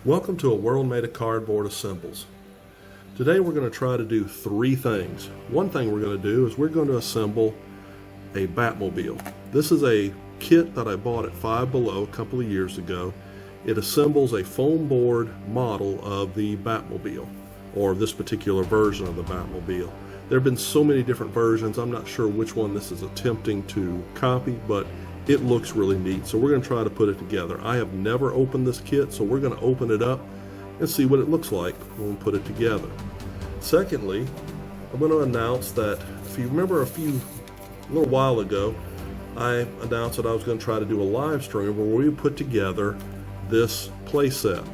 Welcome to A World Made of Cardboard Assembles. Today we're going to try to do three things. One thing we're going to do is we're going to assemble a Batmobile. This is a kit that I bought at Five Below a couple of years ago. It assembles a foam board model of the Batmobile, or this particular version of the Batmobile. There have been so many different versions, I'm not sure which one this is attempting to copy, but it looks really neat, so we're going to try to put it together. I have never opened this kit, so we're going to open it up and see what it looks like when we put it together. Secondly, I'm going to announce that, if you remember a little while ago, I announced that I was going to try to do a live stream where we put together this playset.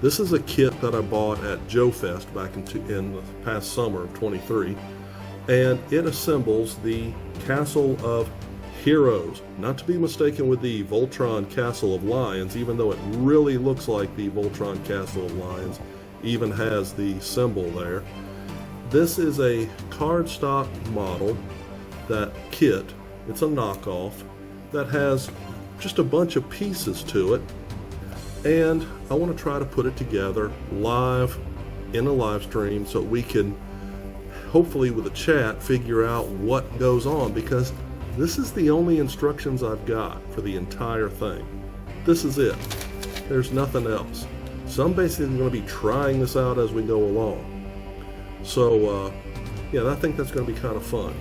This is a kit that I bought at Joe Fest back in the past summer of 23, and it assembles the Castle of Heroes, not to be mistaken with the Voltron Castle of Lions, even though it really looks like the Voltron Castle of Lions, even has the symbol there. This is a cardstock model, that kit. It's a knockoff that has just a bunch of pieces to it, and I want to try to put it together live in a live stream so we can hopefully with a chat figure out what goes on, because this is the only instructions I've got for the entire thing. This is it. There's nothing else. So I'm basically going to be trying this out as we go along. So yeah, I think that's going to be kind of fun.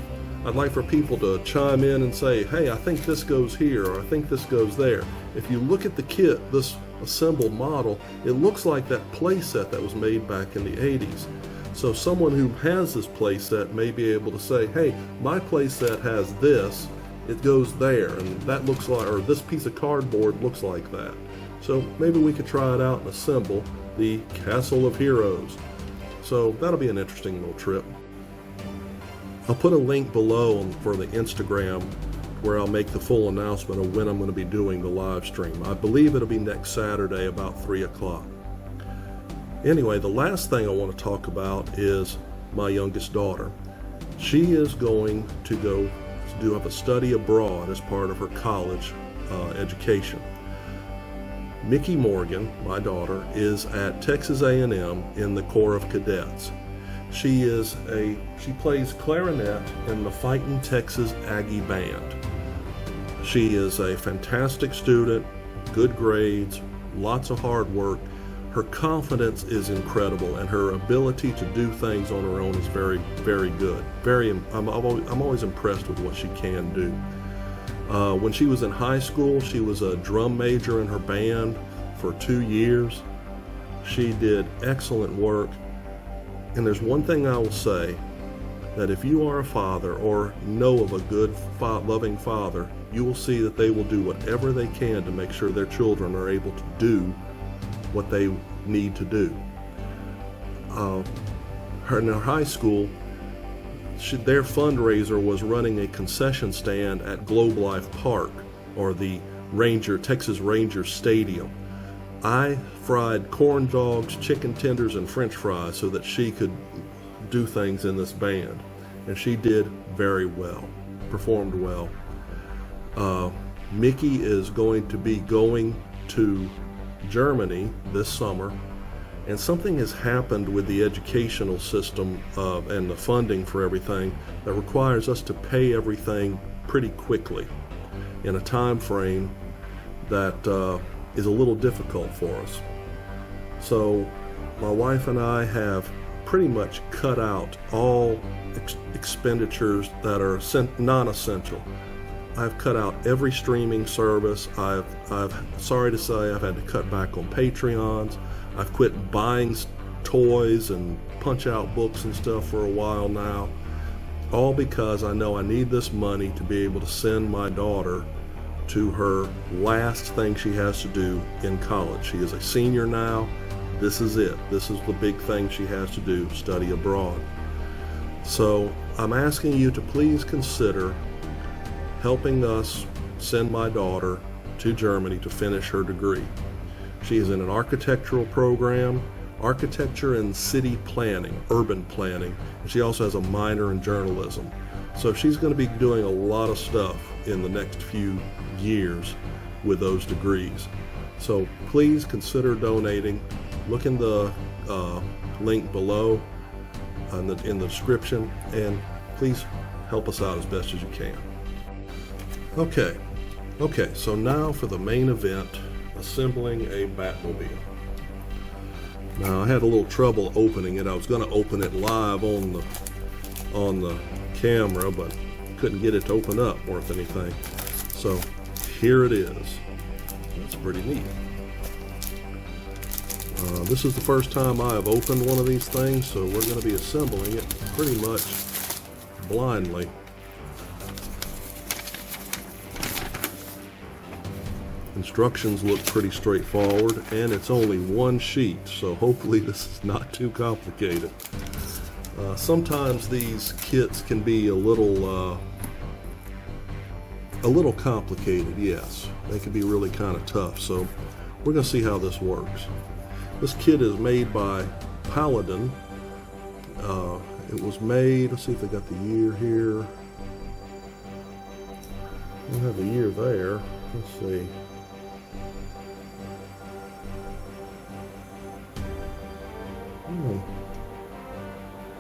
I'd like for people to chime in and say, hey, I think this goes here, or I think this goes there. If you look at the kit, this assembled model, it looks like that playset that was made back in the 80s. So someone who has this playset may be able to say, hey, my playset has this, it goes there, and that looks like, or this piece of cardboard looks like that. So maybe we could try it out and assemble the Castle of Heroes. So that'll be an interesting little trip. I'll put a link below for the Instagram where I'll make the full announcement of when I'm going to be doing the live stream. I believe it'll be next Saturday about 3 o'clock. Anyway, the last thing I want to talk about is my youngest daughter. She is going to go do a study abroad as part of her college education. Miki Morgan, my daughter, is at Texas A&M in the Corps of Cadets. She plays clarinet in the Fightin' Texas Aggie Band. She is a fantastic student, good grades, lots of hard work. Her confidence is incredible, and her ability to do things on her own is very, very good. I'm always impressed with what she can do. When she was in high school, she was a drum major in her band for 2 years. She did excellent work. And there's one thing I will say, that if you are a father or know of a good, loving father, you will see that they will do whatever they can to make sure their children are able to do what they need to do. In her high school, their fundraiser was running a concession stand at Globe Life Park, or the Texas Ranger Stadium. I fried corn dogs, chicken tenders, and french fries so that she could do things in this band. And she did very well, performed well. Miki is going to be going to Germany this summer, and something has happened with the educational system and the funding for everything that requires us to pay everything pretty quickly in a time frame that is a little difficult for us. So my wife and I have pretty much cut out all expenditures that are non-essential. I've cut out every streaming service. I've sorry to say, I've had to cut back on Patreons. I've quit buying toys and punch-out books and stuff for a while now, all because I know I need this money to be able to send my daughter to her last thing she has to do in college. She is a senior now. This is it. This is the big thing she has to do, study abroad. So I'm asking you to please consider helping us send my daughter to Germany to finish her degree. She is in an architectural program, architecture and city planning, urban planning, and she also has a minor in journalism. So she's going to be doing a lot of stuff in the next few years with those degrees. So please consider donating. Look in the link below in the description, and please help us out as best as you can. Okay, so now for the main event, assembling a Batmobile. Now I had a little trouble opening it. I was going to open it live on the camera, but couldn't get it to open up worth anything. So here it is. That's pretty neat. This is the first time I have opened one of these things, so we're going to be assembling it pretty much blindly. Instructions look pretty straightforward, and it's only one sheet, so hopefully this is not too complicated. Sometimes these kits can be a little complicated, yes. They can be really kind of tough, so we're going to see how this works. This kit is made by Paladone. It was made, let's see if they got the year here. We have the year there. Let's see.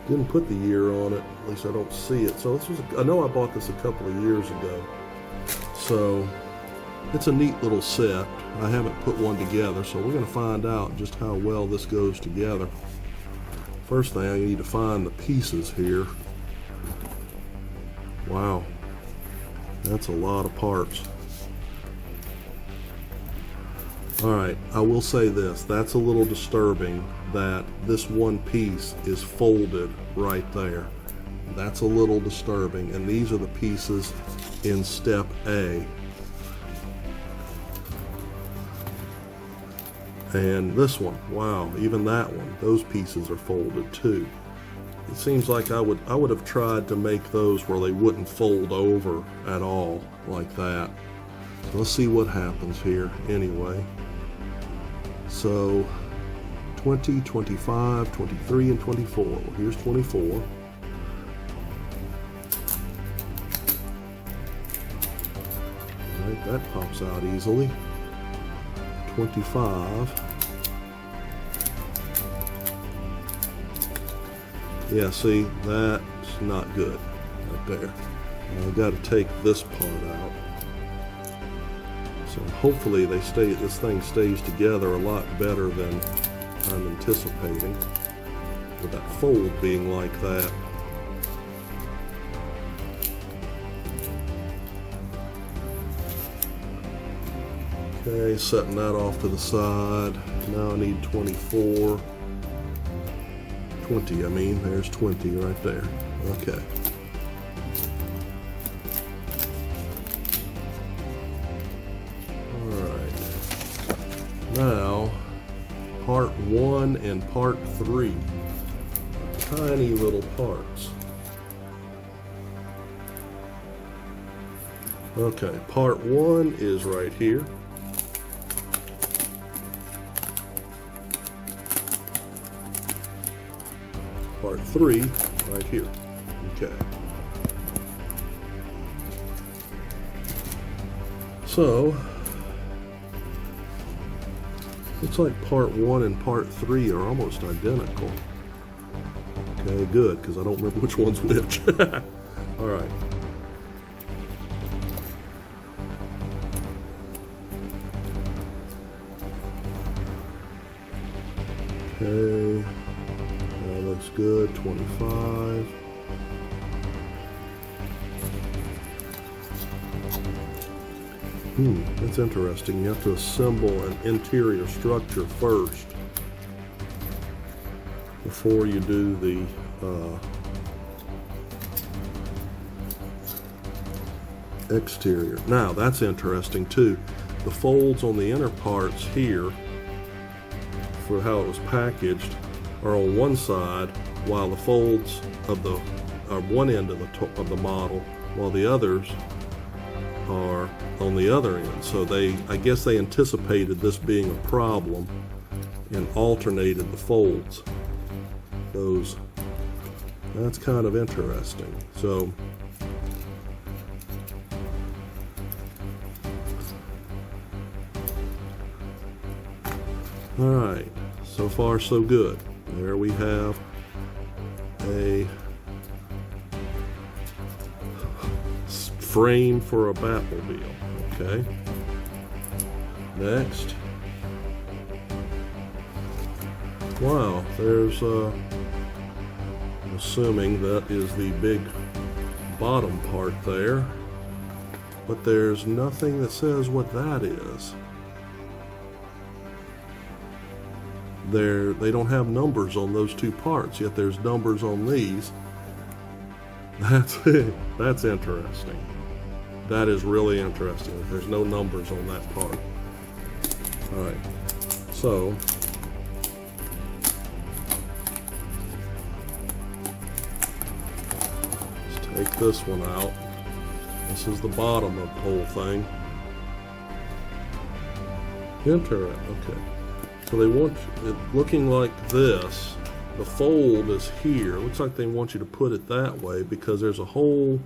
Didn't put the year on it, at least I don't see it. So this was, I know I bought this a couple of years ago. So it's a neat little set. I haven't put one together, so we're going to find out just how well this goes together. First thing, I need to find the pieces here. Wow, that's a lot of parts. Alright, I will say this, that's a little disturbing that this one piece is folded right there. That's a little disturbing, and these are the pieces in step A. And this one, wow, even that one, those pieces are folded too. It seems like I would have tried to make those where they wouldn't fold over at all like that. So let's see what happens here anyway. So 20, 25, 23, and 24. Well, here's 24. Alright, that pops out easily. 25. Yeah, see, that's not good right there. I've got to take this part out. So hopefully this thing stays together a lot better than I'm anticipating, with that fold being like that. Okay, setting that off to the side. Now I need 24. 20, I mean, there's 20 right there. Okay. Alright. Now, part 1 and part 3. Tiny little parts. Okay, part 1 is right here. Part 3 right here. Okay. So, looks like part 1 and part 3 are almost identical. Okay, good, because I don't remember which one's which. All right. Okay. That looks good. 25. That's interesting. You have to assemble an interior structure first before you do the exterior. Now that's interesting too. The folds on the inner parts here for how it was packaged are on one side, while the folds of the one end of the model, while the others are on the other end. So I guess they anticipated this being a problem and alternated the folds. That's kind of interesting. So All right, so far so good. There we have a frame for a Batmobile. Okay. Next. Wow, there's I'm assuming that is the big bottom part there, but there's nothing that says what that is. They don't have numbers on those two parts, yet there's numbers on these. That's interesting. That is really interesting. There's no numbers on that part. All right, so let's take this one out. This is the bottom of the whole thing. Interesting. Okay. So they want it looking like this. The fold is here. Looks like they want you to put it that way because there's a whole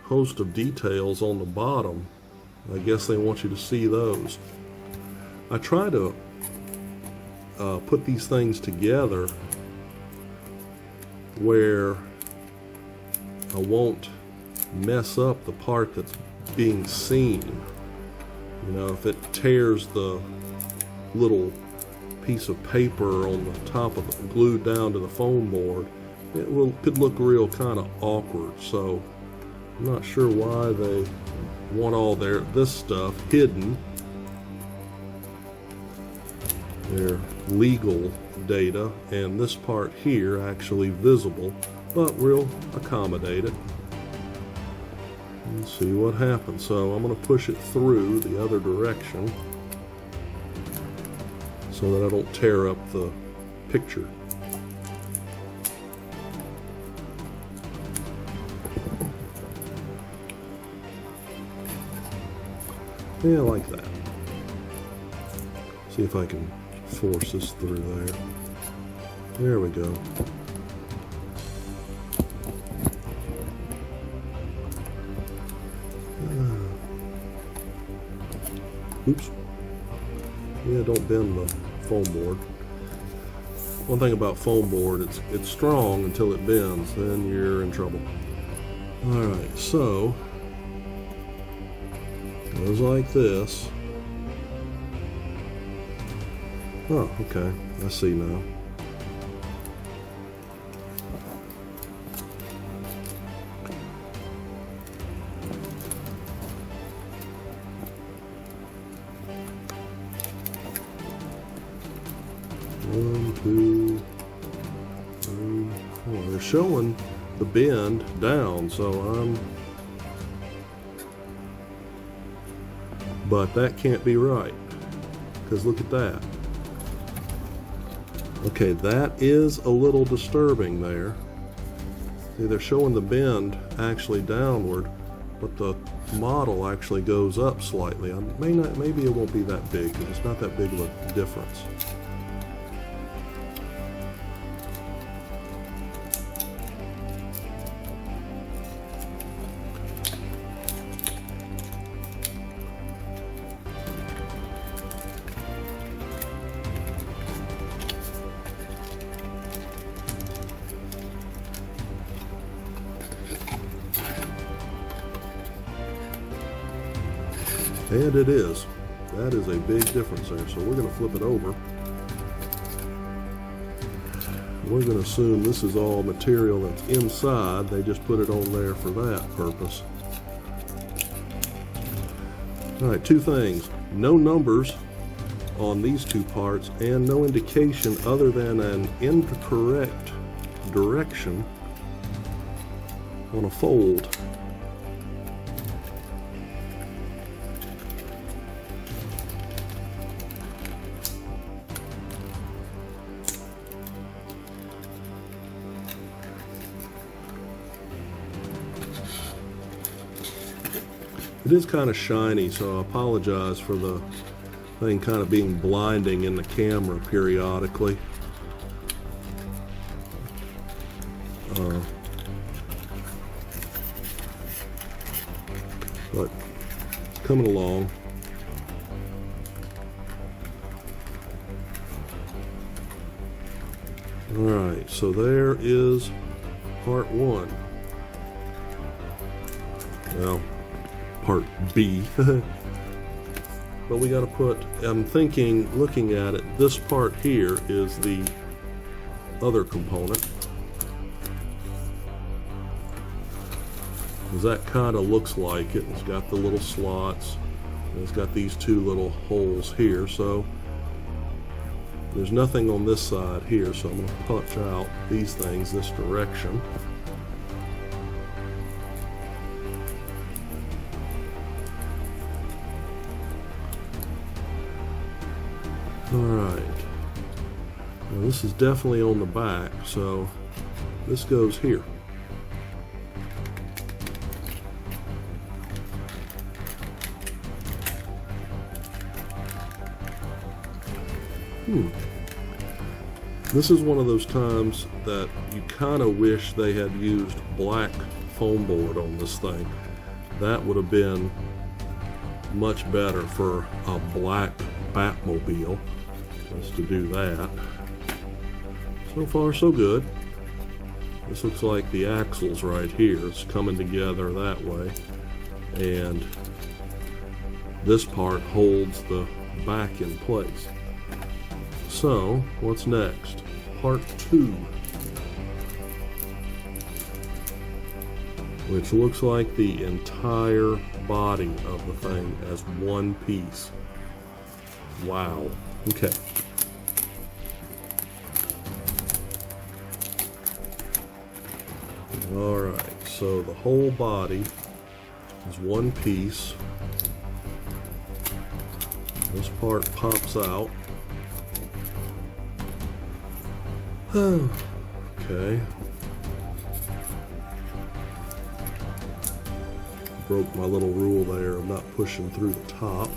host of details on the bottom. I guess they want you to see those. I try to put these things together where I won't mess up the part that's being seen. You know, if it tears the little piece of paper on the top of the glued down to the foam board, could look real kind of awkward. So I'm not sure why they want all this stuff hidden. Their legal data, and this part here actually visible, but we'll accommodate it. Let's see what happens. So I'm going to push it through the other direction so that I don't tear up the picture. Yeah, I like that. See if I can force this through there. There we go. Oops. Yeah, don't bend the foam board. One thing about foam board, it's strong until it bends, then you're in trouble. Alright, so it goes like this. Oh, okay. I see now. One, two, three, four. They're showing the bend down, so but that can't be right, because look at that. Okay, that is a little disturbing there. See, they're showing the bend actually downward, but the model actually goes up slightly. Maybe it won't be that big, because it's not that big of a difference. And it is. That is a big difference there. So we're going to flip it over. We're going to assume this is all material that's inside. They just put it on there for that purpose. All right, two things. No numbers on these two parts and no indication other than an incorrect direction on a fold. It is kind of shiny, so I apologize for the thing kind of being blinding in the camera periodically. But it's coming along. Alright, so there is part one. Well, part B. But we gotta put, I'm thinking, looking at it, this part here is the other component. Because that kind of looks like it. It's got the little slots. And it's got these two little holes here. So there's nothing on this side here. So I'm going to punch out these things this direction. Alright. Now this is definitely on the back. So this goes here. This is one of those times that you kind of wish they had used black foam board on this thing. That would have been much better for a black Batmobile, just to do that. So far so good. This looks like the axles right here. It's coming together that way. And this part holds the back in place. So, what's next? Part 2. Which looks like the entire body of the thing as one piece. Wow. Okay. Alright, so the whole body is one piece. This part pops out. Okay. Broke my little rule there of not pushing through the top.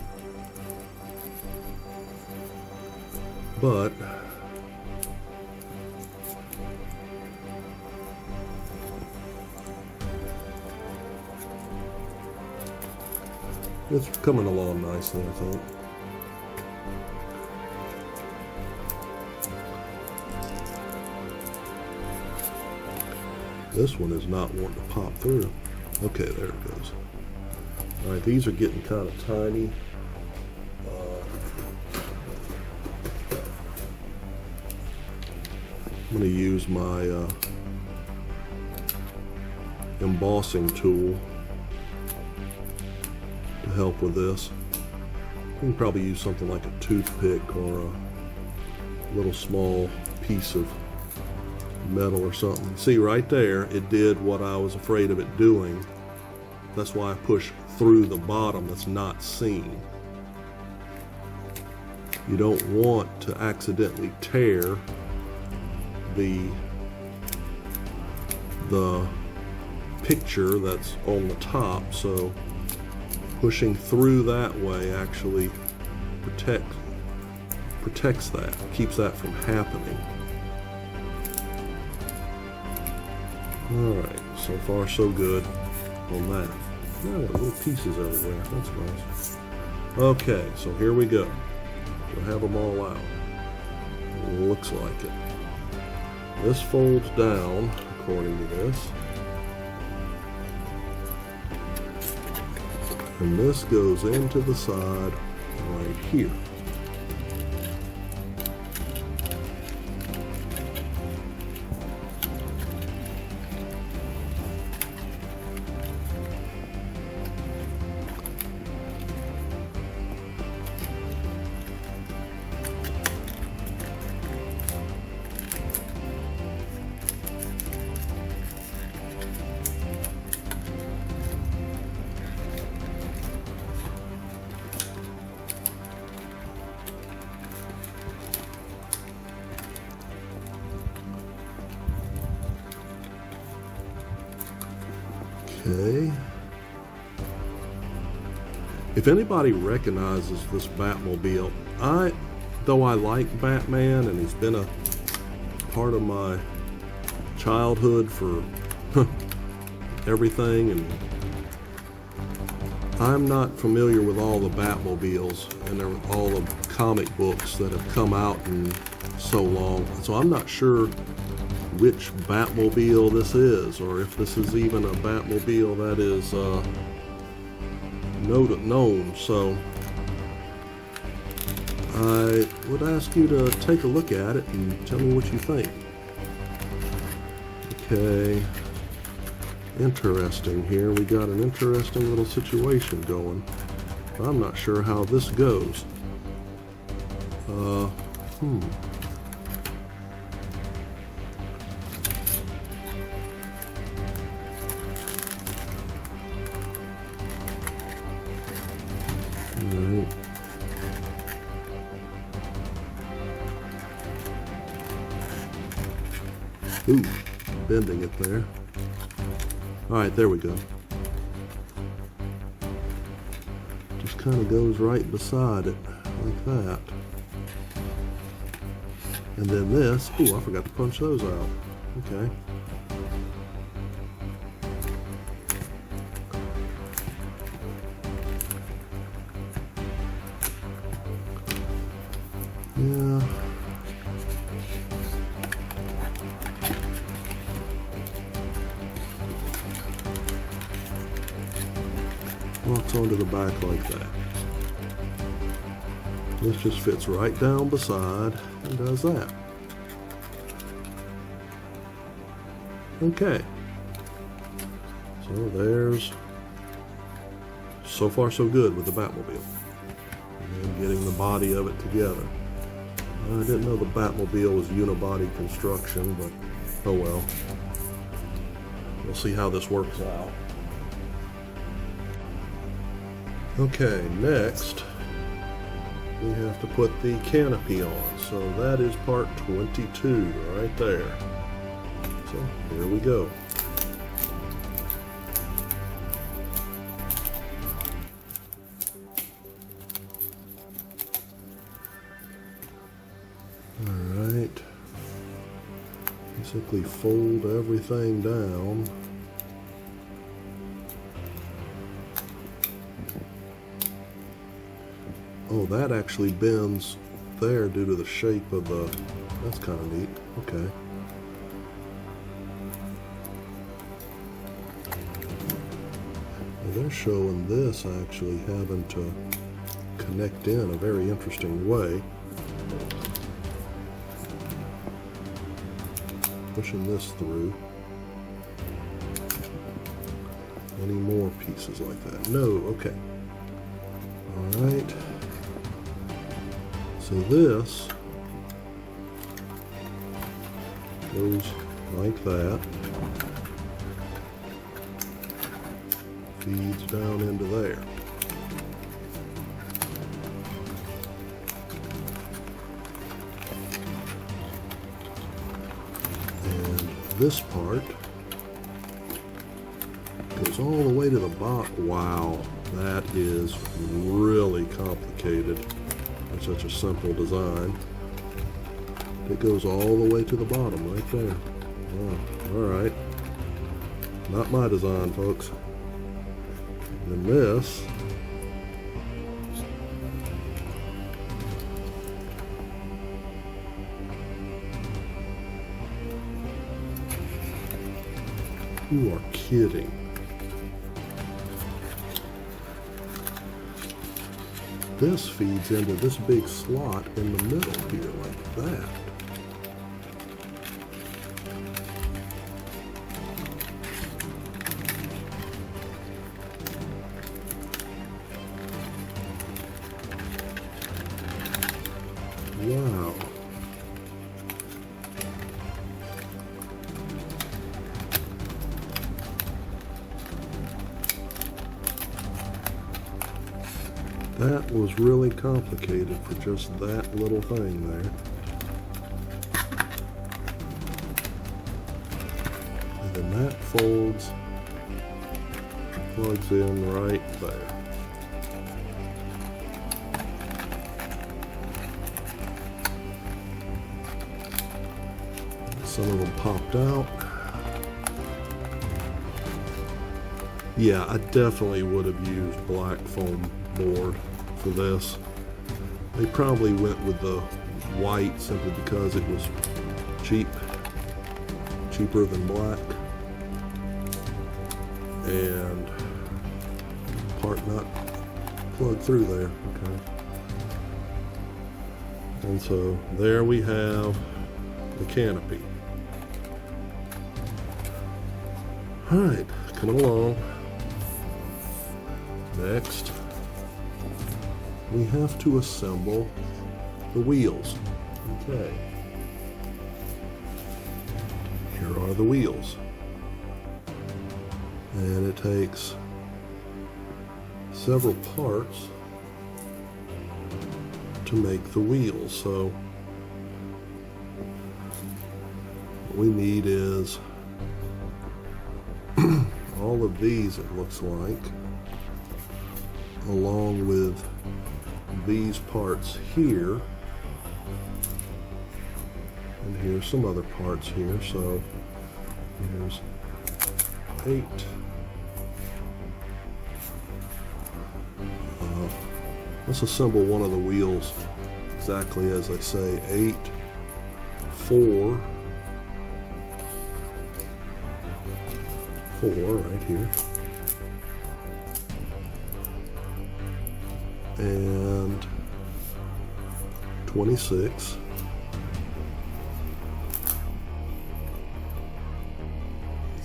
But it's coming along nicely, I think. This one is not wanting to pop through. Okay, there it goes. Alright, these are getting kind of tiny. I'm going to use my embossing tool to help with this. You can probably use something like a toothpick or a little small piece of metal or something. See right there, it did what I was afraid of it doing. That's why I push through the bottom that's not seen. You don't want to accidentally tear the picture that's on the top, so pushing through that way actually protects that, keeps that from happening. Alright, so far so good on that. Oh, little pieces everywhere, that's nice. Okay, so here we go. We'll have them all out. Looks like it. This folds down, according to this. And this goes into the side right here. Okay. If anybody recognizes this Batmobile, though I like Batman and he's been a part of my childhood for everything, and I'm not familiar with all the Batmobiles and all the comic books that have come out in so long. So I'm not sure which Batmobile this is, or if this is even a Batmobile that is known. So I would ask you to take a look at it and tell me what you think. Okay, interesting here. We got an interesting little situation going. I'm not sure how this goes. Alright. Ooh, bending it there. Alright, there we go. Just kind of goes right beside it, like that. And then this, ooh, I forgot to punch those out. Okay. Yeah. Locks onto the back like that. This just fits right down beside and does that. Okay. So there's, so far so good with the Batmobile. And getting the body of it together. I didn't know the Batmobile was unibody construction, but oh well. We'll see how this works out. Okay, next we have to put the canopy on. So that is part 22 right there. So here we go. Alright. Basically fold everything down. Oh, that actually bends there due to the shape of the... That's kind of neat. Okay. Now they're showing this actually having to connect in a very interesting way. Pushing this through. Any more pieces like that? No. Okay. All right. So this goes like that, feeds down into there. And this part goes all the way to the bottom. Wow, that is really complicated. Such a simple design. It goes all the way to the bottom right there. Wow. Alright. Not my design, folks. And this you are kidding. This feeds into this big slot in the middle here, like that. Wow. That was really complicated for just that little thing there. And then that folds, plugs in right there. Some of them popped out. Yeah, I definitely would have used black foam board for this. They probably went with the white simply because it was cheaper than black, and part not plugged through there. Okay. And so there we have the canopy. All right, coming along. Next, we have to assemble the wheels. Okay. Here are the wheels. And it takes several parts to make the wheels. So what we need is all of these, it looks like, along with these parts here, and here's some other parts here. So here's 8. Let's assemble one of the wheels exactly as I say. 8, 4, 4 right here, and 26,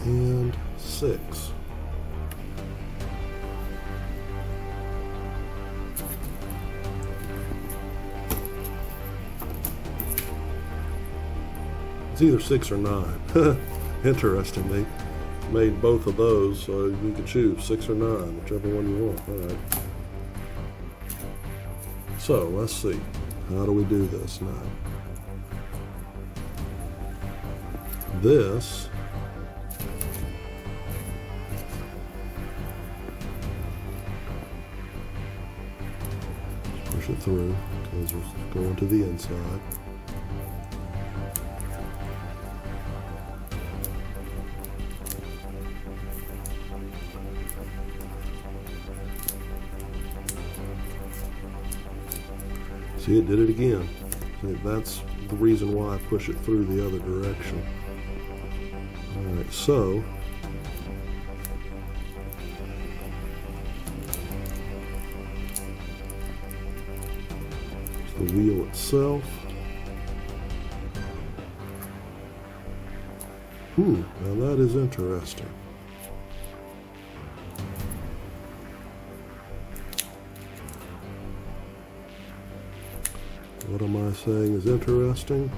and 6. It's either 6 or 9. Interesting. They made both of those, so you can choose 6 or 9, whichever one you want. All right. So let's see. How do we do this now? This push it through because it's going to the inside. See, it did it again. That's the reason why I push it through the other direction. All right, so the wheel itself. Now that is interesting. What am I saying is interesting?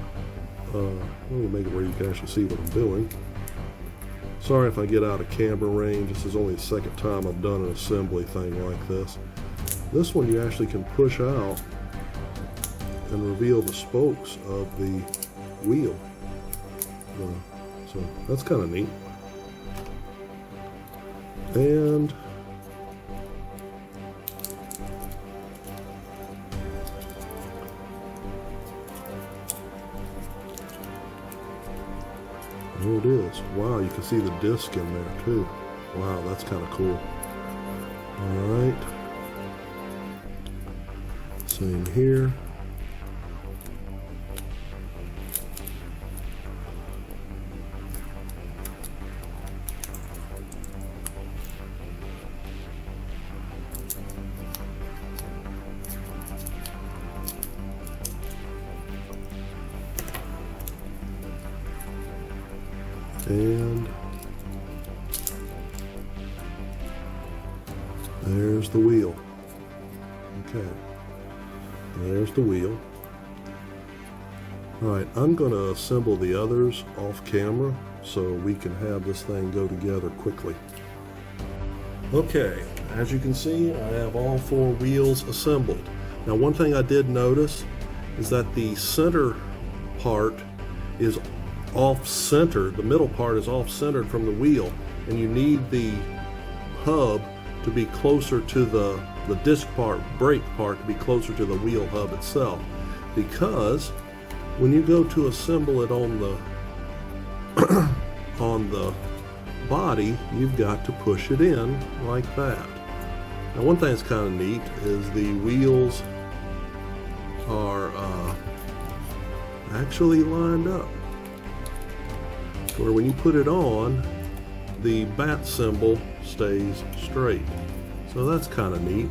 Let me make it where you can actually see what I'm doing. Sorry if I get out of camera range. This is only the second time I've done an assembly thing like this. This one you actually can push out and reveal the spokes of the wheel. So that's kind of neat. And there it is. Wow, you can see the disc in there too. Wow, that's kind of cool. All right. Same here. And there's the wheel. Okay, there's the wheel. All right, I'm going to assemble the others off camera so we can have this thing go together quickly. Okay, as you can see, I have all 4 wheels assembled. Now, one thing I did notice is that the center part is off-centered. The middle part is off-centered from the wheel, and you need the hub to be closer to the disc part, brake part, to be closer to the wheel hub itself, because when you go to assemble it on the on the body, you've got to push it in like that. Now, one thing that's kind of neat is the wheels are actually lined up, where when you put it on, the bat symbol stays straight. So that's kind of neat.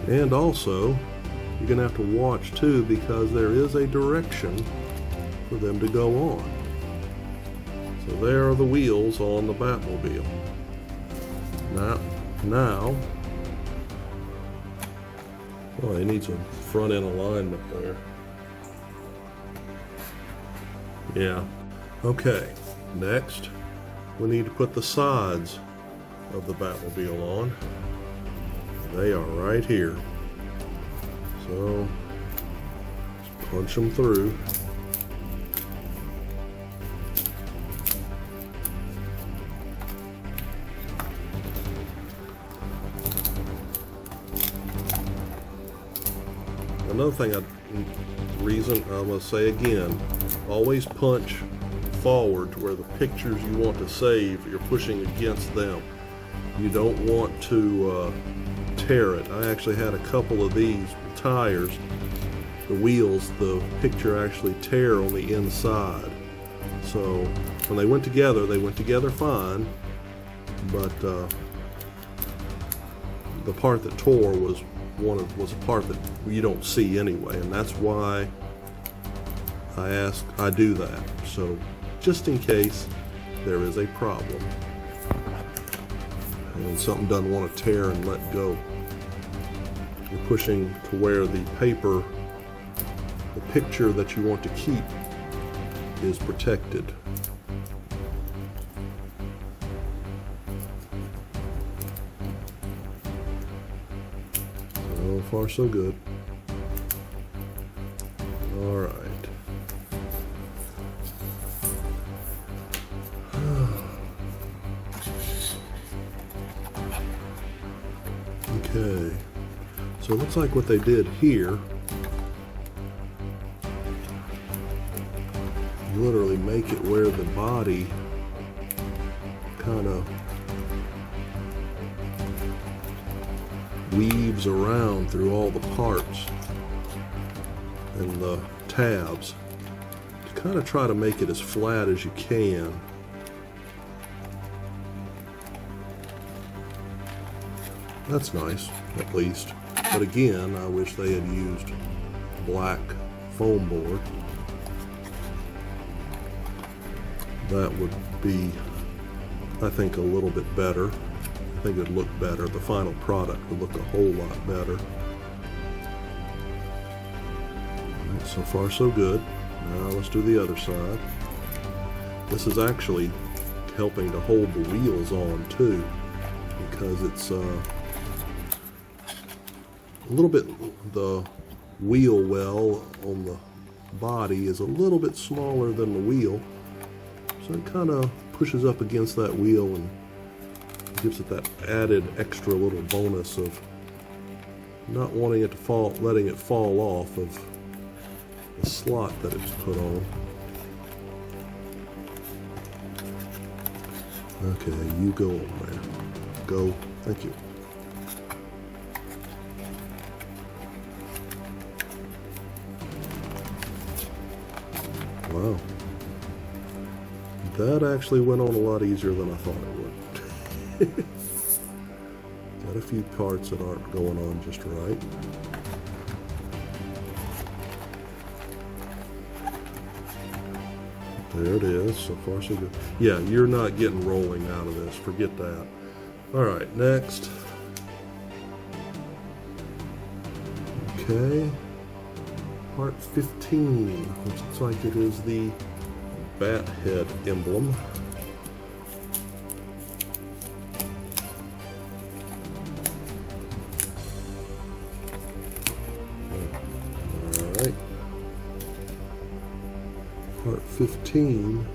And also, you're going to have to watch too, because there is a direction for them to go on. So there are the wheels on the Batmobile. Now, well, it needs a front end alignment there. Yeah. Okay. Next, we need to put the sides of the Batmobile on. They are right here. So, just punch them through. Another thing, I'm going to say again, always punch forward to where the pictures you want to save, you're pushing against them. You don't want to tear it. I actually had a couple of these tires, the wheels, the picture actually tear on the inside. So when they went together fine, but the part that tore was a part that you don't see anyway, and that's why I do that. So just in case there is a problem and something doesn't want to tear and let go, you're pushing to where the picture that you want to keep is protected. So far so good. All right. Okay. So it looks like what they did here, literally make it where the body kind of weaves around through all the parts and the tabs to kind of try to make it as flat as you can. That's nice, at least. But again, I wish they had used black foam board. That would be, I think, a little bit better. I think it would look better. The final product would look a whole lot better. Right, so far so good. Now let's do the other side. This is actually helping to hold the wheels on too, because it's a little bit, the wheel well on the body is a little bit smaller than the wheel, so it kind of pushes up against that wheel and gives it that added extra little bonus of not wanting it to fall, letting it fall off of the slot that it's put on. Okay, you go on there. Go. Thank you. Wow. That actually went on a lot easier than I thought it would. Got a few parts that aren't going on just right. There it is. So far so good. Yeah, you're not getting rolling out of this. Forget that. Alright, next. Okay. Part 15, which looks like it is the bat head emblem. Alright. Part 15.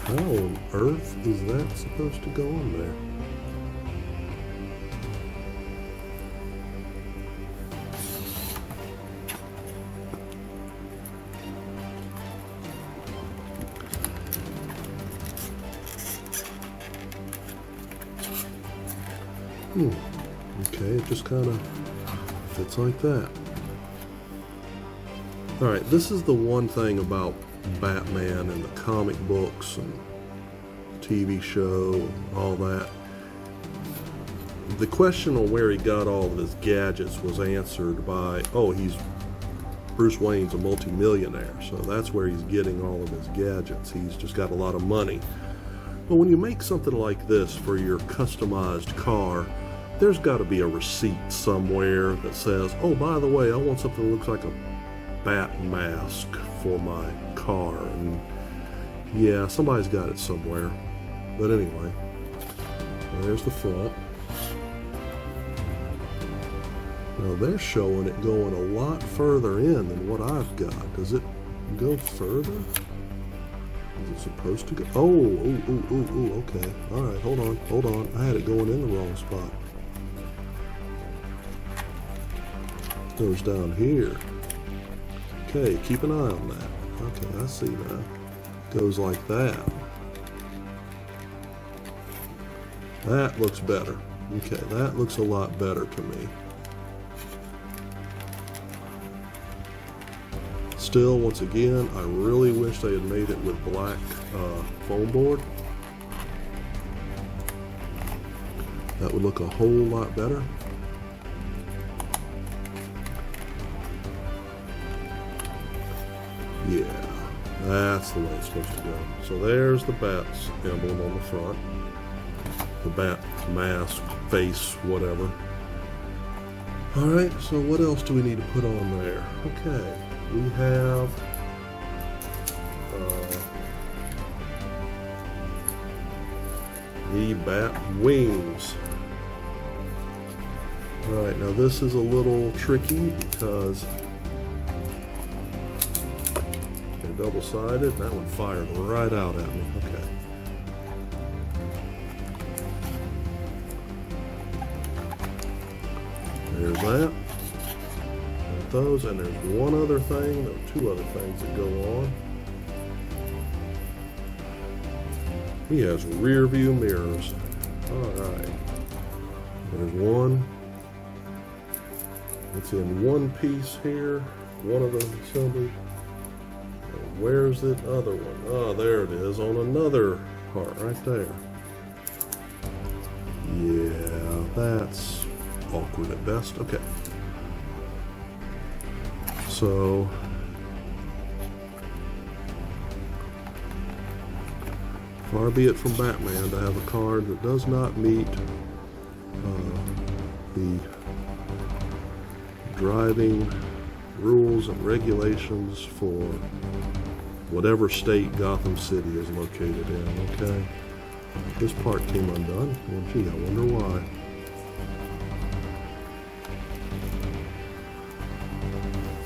How on earth is that supposed to go on there? Okay, it just kind of fits like that. Alright, this is the one thing about Batman and the comic books and TV show and all that. The question on where he got all of his gadgets was answered by, oh, Bruce Wayne's a multi-millionaire, so that's where he's getting all of his gadgets. He's just got a lot of money. But when you make something like this for your customized car, there's got to be a receipt somewhere that says, oh, by the way, I want something that looks like a bat mask for my car. And yeah, somebody's got it somewhere. But anyway, there's the front. Now they're showing it going a lot further in than what I've got. Does it go further? Is it supposed to go? Oh, okay. All right, hold on. I had it going in the wrong spot. Goes down here. Okay, keep an eye on that. Okay, I see that. Goes like that. That looks better. Okay, that looks a lot better to me. Still, once again, I really wish they had made it with black foam board. That would look a whole lot better. Yeah, that's the way it's supposed to go. So there's the bat's emblem on the front. The bat mask, face, whatever. Alright, so what else do we need to put on there? Okay, we have the bat wings. Alright, now this is a little tricky because they're double-sided. That one fired right out at me. Okay. There's that. Got those, and there's one other thing. There are two other things that go on. He has rear view mirrors. Alright. There's one. It's in one piece here. One of the assemblies. Where's the other one? Oh, there it is on another part right there. Yeah, that's awkward at best. Okay. So far be it from Batman to have a car that does not meet the driving rules and regulations for whatever state Gotham City is located in. Okay. This part came undone. Well, gee, I wonder why.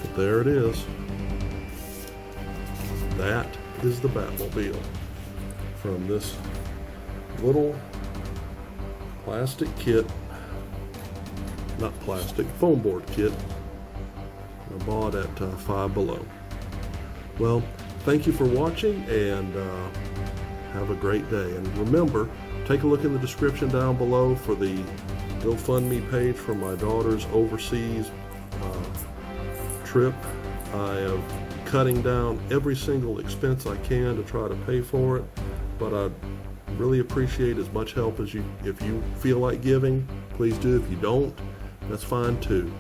But there it is. That is the Batmobile from this little plastic kit, not plastic, foam board kit I bought at Five Below. Well, thank you for watching, and have a great day. And remember, take a look in the description down below for the GoFundMe page for my daughter's overseas trip. I am cutting down every single expense I can to try to pay for it, but I really appreciate as much help as you. If you feel like giving, please do. If you don't, that's fine too.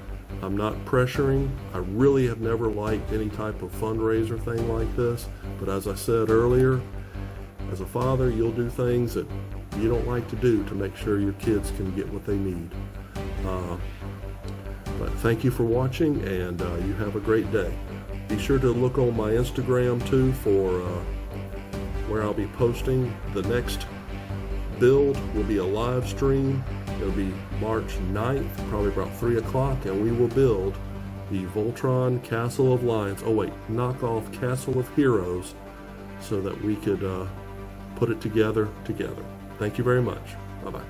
I'm not pressuring. I really have never liked any type of fundraiser thing like this, but as I said earlier, as a father, you'll do things that you don't like to do to make sure your kids can get what they need. But thank you for watching, and you have a great day. Be sure to look on my Instagram too for where I'll be posting. The next build will be a live stream. It'll be March 9th, probably about 3 o'clock, and we will build the Voltron Castle of Lions. Oh wait, knockoff Castle of Heroes, so that we could put it together. Thank you very much. Bye-bye.